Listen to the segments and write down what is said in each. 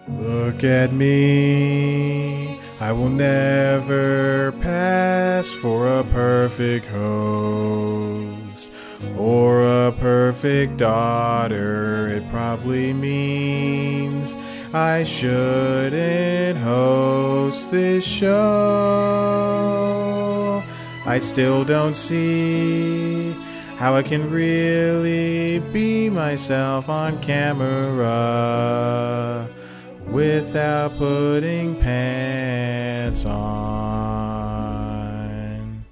Look at me, I will never pass for a perfect host or a perfect daughter. It probably means I shouldn't host this show. I still don't see how I can really be myself on camera without putting pants on.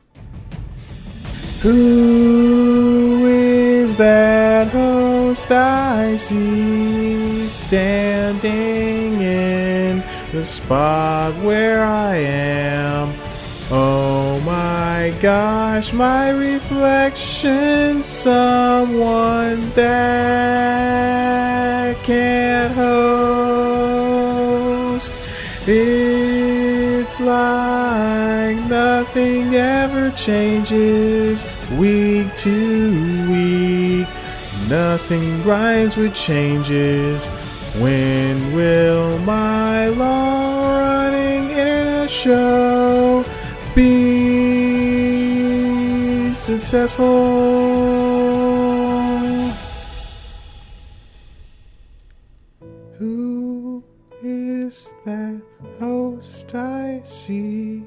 Who is that host I see standing in the spot where I am? Oh my gosh, my reflection, someone that can't host. It's like nothing ever changes week to week. Nothing rhymes with changes. When will my long-running internet show be successful? Who is that host I see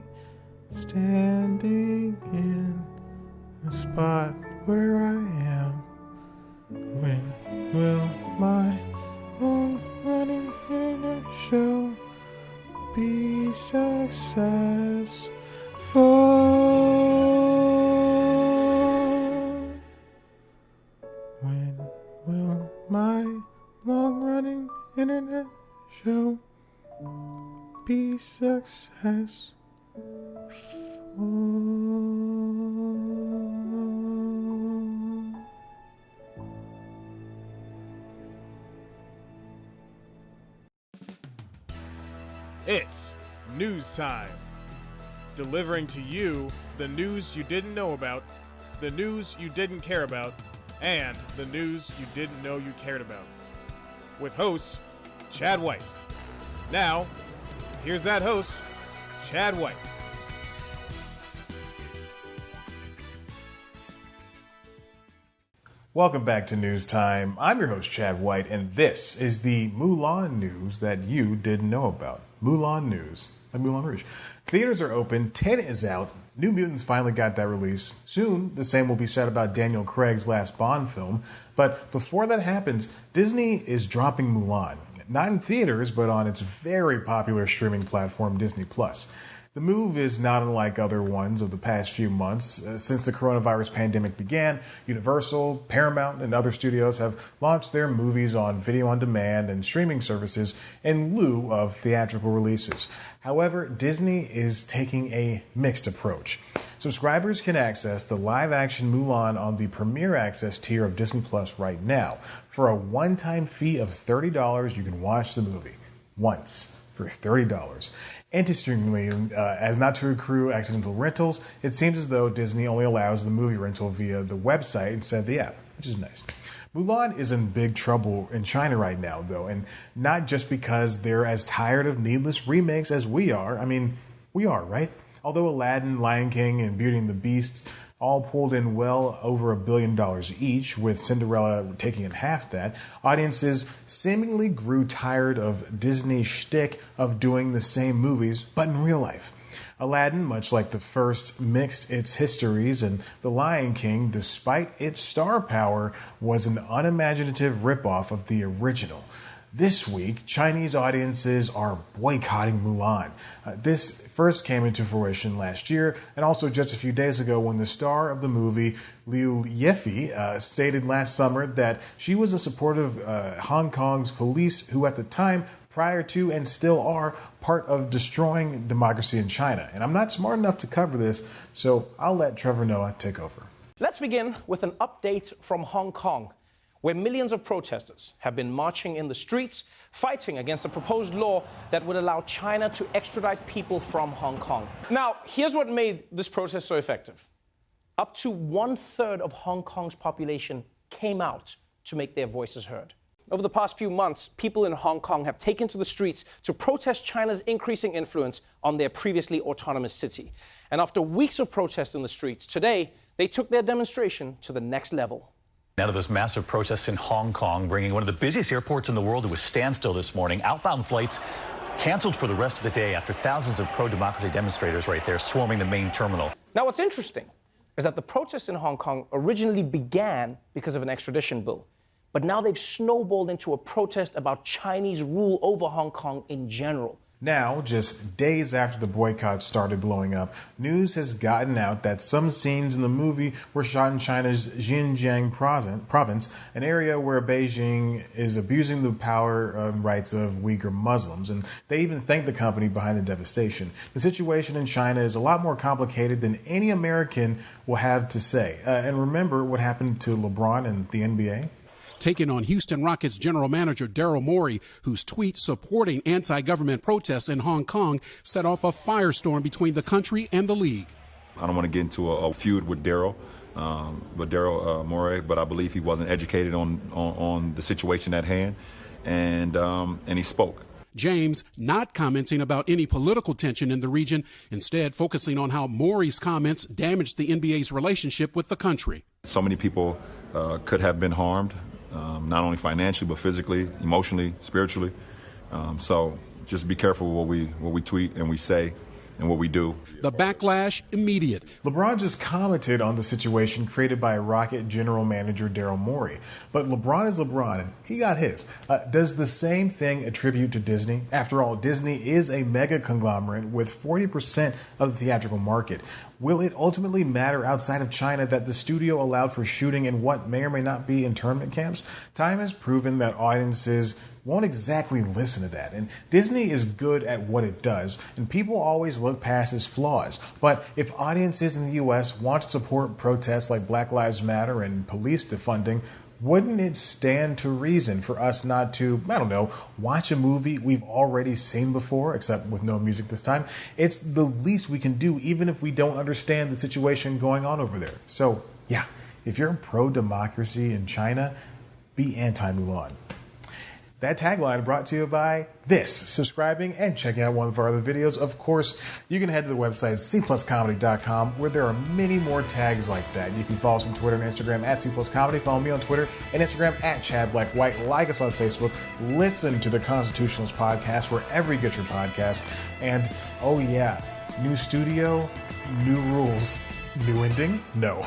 standing in the spot where I am? When will my long-running internet show be successful? When will my long-running internet show be successful? It's news time. Delivering to you the news you didn't know about, the news you didn't care about, and the news you didn't know you cared about. With host, Chad White. Now, here's that host, Chad White. Welcome back to News Time. I'm your host, Chad White, and this is the Mulan news that you didn't know about. Mulan news, like Moulin Rouge. Theaters are open, 10 is out, New Mutants finally got that release. Soon, the same will be said about Daniel Craig's last Bond film. But before that happens, Disney is dropping Mulan. Not in theaters, but on its very popular streaming platform, Disney+. The move is not unlike other ones of the past few months. Since the coronavirus pandemic began, Universal, Paramount, and other studios have launched their movies on video on demand and streaming services in lieu of theatrical releases. However, Disney is taking a mixed approach. Subscribers can access the live-action Mulan on the Premier Access tier of Disney Plus right now. For a one-time fee of $30, you can watch the movie once for $30. Interestingly, as not to accrue accidental rentals, it seems as though Disney only allows the movie rental via the website instead of the app, which is nice. Mulan is in big trouble in China right now, though, and not just because they're as tired of needless remakes as we are. I mean, we are, right? Although Aladdin, Lion King, and Beauty and the Beast all pulled in well over $1 billion each, with Cinderella taking in half that, audiences seemingly grew tired of Disney's shtick of doing the same movies, but in real life. Aladdin, much like the first, mixed its histories, and The Lion King, despite its star power, was an unimaginative ripoff of the original. This week, Chinese audiences are boycotting Mulan. This first came into fruition last year, and also just a few days ago when the star of the movie, Liu Yifei, stated last summer that she was a supporter of Hong Kong's police who at the time, prior to and still are, part of destroying democracy in China. And I'm not smart enough to cover this, so I'll let Trevor Noah take over. Let's begin with an update from Hong Kong, where millions of protesters have been marching in the streets, fighting against a proposed law that would allow China to extradite people from Hong Kong. Now, here's what made this protest so effective. Up to 1/3 of Hong Kong's population came out to make their voices heard. Over the past few months, people in Hong Kong have taken to the streets to protest China's increasing influence on their previously autonomous city. And after weeks of protests in the streets, today they took their demonstration to the next level. Now to this massive protest in Hong Kong, bringing one of the busiest airports in the world to a standstill this morning. Outbound flights canceled for the rest of the day after thousands of pro-democracy demonstrators right there swarming the main terminal. Now, what's interesting is that the protests in Hong Kong originally began because of an extradition bill. But now they've snowballed into a protest about Chinese rule over Hong Kong in general. Now, just days after the boycott started blowing up, news has gotten out that some scenes in the movie were shot in China's Xinjiang province, an area where Beijing is abusing the power rights of Uyghur Muslims, and they even thanked the company behind the devastation. The situation in China is a lot more complicated than any American will have to say. And remember what happened to LeBron and the NBA? Taking on Houston Rockets general manager Daryl Morey, whose tweet supporting anti-government protests in Hong Kong set off a firestorm between the country and the league. I don't want to get into a feud with Daryl, Morey, but I believe he wasn't educated on the situation at hand, and he spoke. James not commenting about any political tension in the region, instead focusing on how Morey's comments damaged the NBA's relationship with the country. So many people could have been harmed. Not only financially, but physically, emotionally, spiritually. So just be careful what we tweet and we say and what we do. The backlash immediate. LeBron just commented on the situation created by Rocket general manager Daryl Morey. But LeBron is LeBron, and he got his. Does the same thing attribute to Disney? After all, Disney is a mega conglomerate with 40% of the theatrical market. Will it ultimately matter outside of China that the studio allowed for shooting in what may or may not be internment camps? Time has proven that audiences won't exactly listen to that. And Disney is good at what it does, and people always look past its flaws. But if audiences in the U.S. want to support protests like Black Lives Matter and police defunding, wouldn't it stand to reason for us not to, watch a movie we've already seen before, except with no music this time? It's the least we can do, even if we don't understand the situation going on over there. So, yeah, if you're pro-democracy in China, be anti-Mulan. That tagline brought to you by this, subscribing and checking out one of our other videos. Of course, you can head to the website cpluscomedy.com, where there are many more tags like that. You can follow us on Twitter and Instagram at cpluscomedy. Follow me on Twitter and Instagram at ChadBlackWhite. Like us on Facebook. Listen to the Constitutionalist podcast wherever you get your podcasts. And, oh yeah, new studio, new rules. New ending? No.